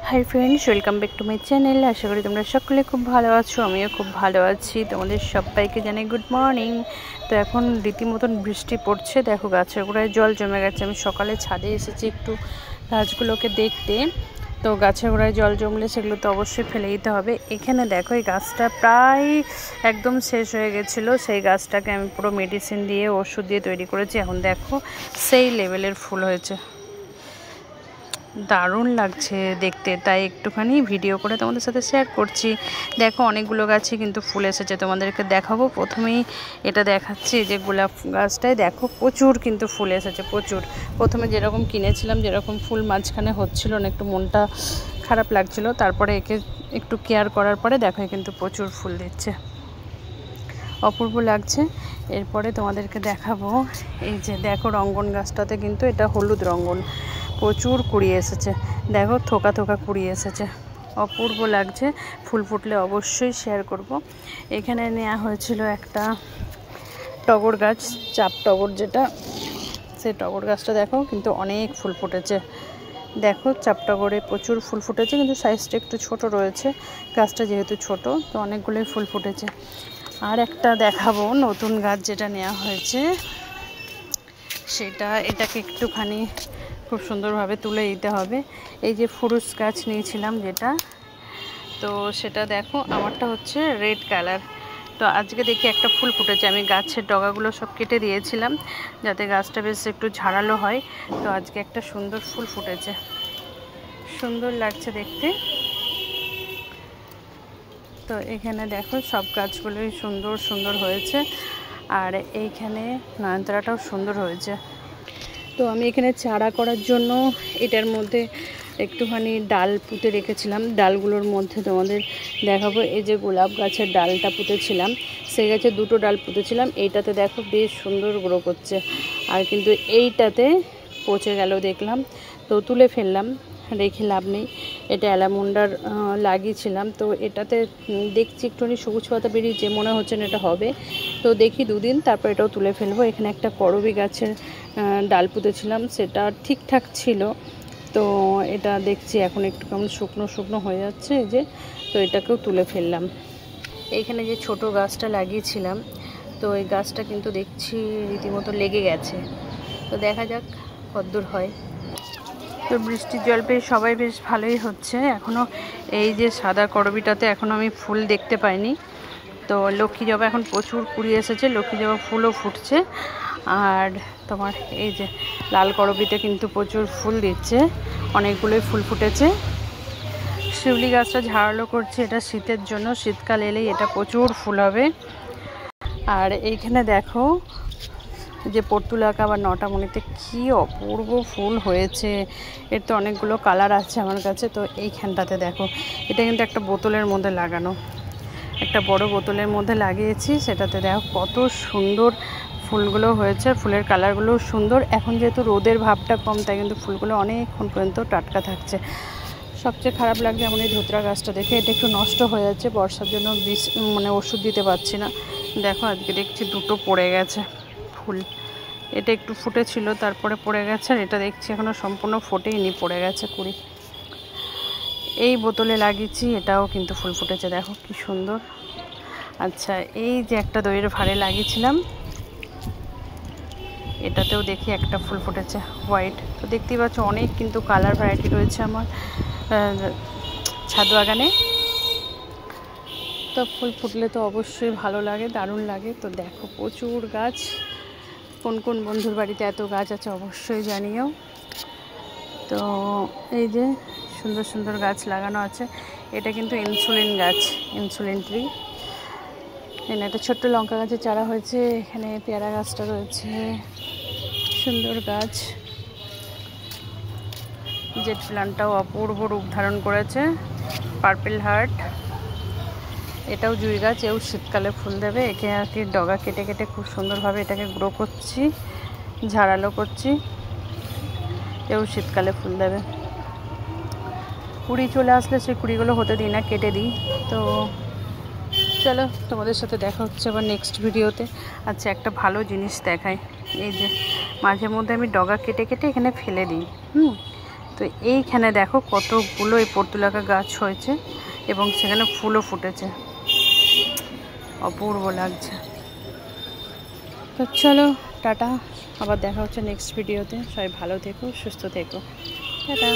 High friends welcome back to my channel. आशा करी तुम्हारा सकले खूब भालो आछो, आमिओ खूब भालो आछि। तोमादेर सबाइके जानाई गुड मर्निंग। तो एखन रीतिमतन बृष्टि पड़ছে, देखो गाছের গোড়ায় জল জমে গেছে। আমি সকালে ছাদে এসেছি একটু গাছগুলোকে দেখতে। তো গাছের গোড়ায় জল জমলে সেগুলো তো অবশ্যই ফেলে দিতে হবে। এখানে দেখো এই গাছটা প্রায় একদম শেষ হয়ে গেছিলো, সেই গাছটাকে আমি পুরো মেডিসিন দিয়ে ওষুধ দিয়ে তৈরি করেছি। এখন দেখো সেই লেভেলের ফুল হয়েছে, দারুণ লাগছে দেখতে, তাই একটুখানি ভিডিও করে তোমাদের সাথে শেয়ার করছি। দেখো অনেকগুলো গাছই কিন্তু ফুল এসেছে, তোমাদেরকে দেখাবো। প্রথমেই এটা দেখাচ্ছি যে গোলাপ গাছটায় দেখো প্রচুর কিন্তু ফুল এসেছে, প্রচুর। প্রথমে যেরকম কিনেছিলাম যেরকম ফুল মাঝখানে হচ্ছিল না, একটু মনটা খারাপ লাগছিল, তারপরে একে একটু কেয়ার করার পরে দেখো কিন্তু প্রচুর ফুল দিচ্ছে, অপূর্ব লাগছে। এরপরে তোমাদেরকে দেখাবো এই যে দেখো রঙ্গন গাছটাতে কিন্তু এটা হলুদ রঙ্গন, প্রচুর কুড়ি এসেছে, দেখো থোকা থোকা কুড়ি এসেছে, অপূর্ব লাগছে। ফুল ফুটলে অবশ্যই শেয়ার করব। এখানে নেওয়া হয়েছিল একটা টগর গাছ, চাপ টগর যেটা, সেই টগর গাছটা দেখো কিন্তু অনেক ফুল ফুটেছে। দেখো চাপ টগরে প্রচুর ফুল ফুটেছে, কিন্তু সাইজটা একটু ছোট রয়েছে, গাছটা যেহেতু ছোট তো অনেকগুলোই ফুল ফুটেছে। আর একটা দেখাবো নতুন গাছ যেটা নেওয়া হয়েছে, সেটা এটাকে একটুখানি খুব সুন্দরভাবে তুলে দিতে হবে। এই যে ফুরুস গাছ নিয়েছিলাম যেটা, তো সেটা দেখো আমারটা হচ্ছে রেড কালার। তো আজকে দেখি একটা ফুল ফুটেছে, আমি গাছের ডগাগুলো সব কেটে দিয়েছিলাম যাতে গাছটা বেশ একটু ঝাড়ালো হয়। তো আজকে একটা সুন্দর ফুল ফুটেছে, সুন্দর লাগছে দেখতে। তো এখানে দেখো সব গাছগুলোই সুন্দর সুন্দর হয়েছে, আর এইখানে নয়নতারাটাও সুন্দর হয়েছে। তো আমি এখানে চারা করার জন্য এটার মধ্যে একটুখানি ডাল পুঁতে রেখেছিলাম। ডালগুলোর মধ্যে তোমাদের দেখাবো, এই যে গোলাপ গাছের ডালটা পুঁতেছিলাম, সেই গাছে দুটো ডাল পুঁতেছিলাম। এইটাতে দেখো বেশ সুন্দর গ্রো করছে, আর কিন্তু এইটাতে পচে গেল দেখলাম, তো তুলে ফেললাম, রেখে লাভ নেই। এটা অ্যালামুন্ডার লাগিয়েছিলাম, তো এটাতে দেখছি একটুখানি সবুজ পাতা বেরিয়েছে, মনে হচ্ছে না এটা হবে। তো দেখি দুদিন তারপর এটাও তুলে ফেলবো। এখানে একটা করবী গাছের ডাল পুঁতেছিলাম, সেটা ঠিকঠাক ছিল, তো এটা দেখছি এখন একটু কেমন শুকনো শুকনো হয়ে যাচ্ছে, এই যে, তো এটাকেও তুলে ফেললাম। এইখানে যে ছোট গাছটা লাগিয়েছিলাম, তো এই গাছটা কিন্তু দেখছি রীতিমতো লেগে গেছে, তো দেখা যাক কতদূর হয়। তো বৃষ্টির জল পেয়ে সবাই বেশ ভালোই হচ্ছে। এখনও এই যে সাদা করবীটাতে এখনও আমি ফুল দেখতে পাইনি। তো লক্ষ্মী জবা এখন প্রচুর কুড়ি এসেছে, লক্ষ্মী জবা ফুলও ফুটছে। আর তোমার এই যে লাল করবীতে কিন্তু প্রচুর ফুল দিচ্ছে, অনেকগুলোই ফুল ফুটেছে। শিউলি গাছটা ঝাড়ালো করছে, এটা শীতের জন্য, শীতকাল এলেই এটা প্রচুর ফুল হবে। আর এইখানে দেখো যে পর্তুলাকা বা নটামণিতে কি অপূর্ব ফুল হয়েছে, এর তো অনেকগুলো কালার আছে আমার কাছে। তো এইখানটাতে দেখো, এটা কিন্তু একটা বোতলের মধ্যে লাগানো, একটা বড় বোতলের মধ্যে লাগিয়েছি, সেটাতে দেখো কত সুন্দর ফুলগুলো হয়েছে, ফুলের কালারগুলোও সুন্দর। এখন যেহেতু রোদের ভাবটা কম, তাই কিন্তু ফুলগুলো অনেকক্ষণ পর্যন্ত টাটকা থাকছে। সবচেয়ে খারাপ লাগছে এমন এই ধুতরা গাছটা দেখে, এটা একটু নষ্ট হয়ে যাচ্ছে, বর্ষার জন্য মানে ওষুধ দিতে পারছি না। দেখো আজকে দেখছি দুটো পড়ে গেছে ফুল, এটা একটু ফুটেছিল তারপরে পড়ে গেছে, আর এটা দেখছি এখনও সম্পূর্ণ ফোটেইনি, পড়ে গেছে কুড়ি। এই বোতলে লাগিয়েছি, এটাও কিন্তু ফুল ফুটেছে, দেখো কি সুন্দর। আচ্ছা, এই যে একটা দইয়ের ভাঁড়ে লাগিয়েছিলাম, এটাতেও দেখি একটা ফুল ফুটেছে হোয়াইট। তো দেখতেই পাচ্ছ অনেক কিন্তু কালার ভ্যারাইটি রয়েছে আমার ছাদ বাগানে। তো ফুল ফুটলে তো অবশ্যই ভালো লাগে, দারুণ লাগে। তো দেখো প্রচুর গাছ, কোন কোন বন্ধুর বাড়িতে এত গাছ আছে অবশ্যই জানিও। তো এই যে সুন্দর সুন্দর গাছ লাগানো আছে, এটা কিন্তু ইনসুলিন গাছ, ইনসুলিন ট্রি। এখানে একটা ছোট্ট লঙ্কা গাছের চারা হয়েছে, এখানে পেয়ারা গাছটা রয়েছে, সুন্দর গাছ। জেট প্লান্টটাও অপূর্ব রূপ ধারণ করেছে, পার্পেল হার্ট। এটাও জুঁই গাছ, এও শীতকালে ফুল দেবে। একে আর কি ডগা কেটে কেটে খুব সুন্দরভাবে এটাকে গ্রো করছি, ঝাড়ালো করছি, এও শীতকালে ফুল দেবে। কুড়ি চলে আসলে সেই কুড়িগুলো হতে দিই না, কেটে দিই। তো চলো তোমাদের সাথে দেখা হচ্ছে আবার নেক্সট ভিডিওতে। আচ্ছা, একটা ভালো জিনিস দেখাই, এই যে মাঝে মধ্যে আমি ডগা কেটে কেটে এখানে ফেলে দিই, তো এইখানে দেখো কতগুলো এই পর্তুলাকা গাছ হয়েছে এবং সেখানে ফুলও ফুটেছে, অপূর্ব লাগছে। তো চলো টাটা, আবার দেখা হচ্ছে নেক্সট ভিডিওতে। সবাই ভালো থেকো, সুস্থ থেকো, টাটা।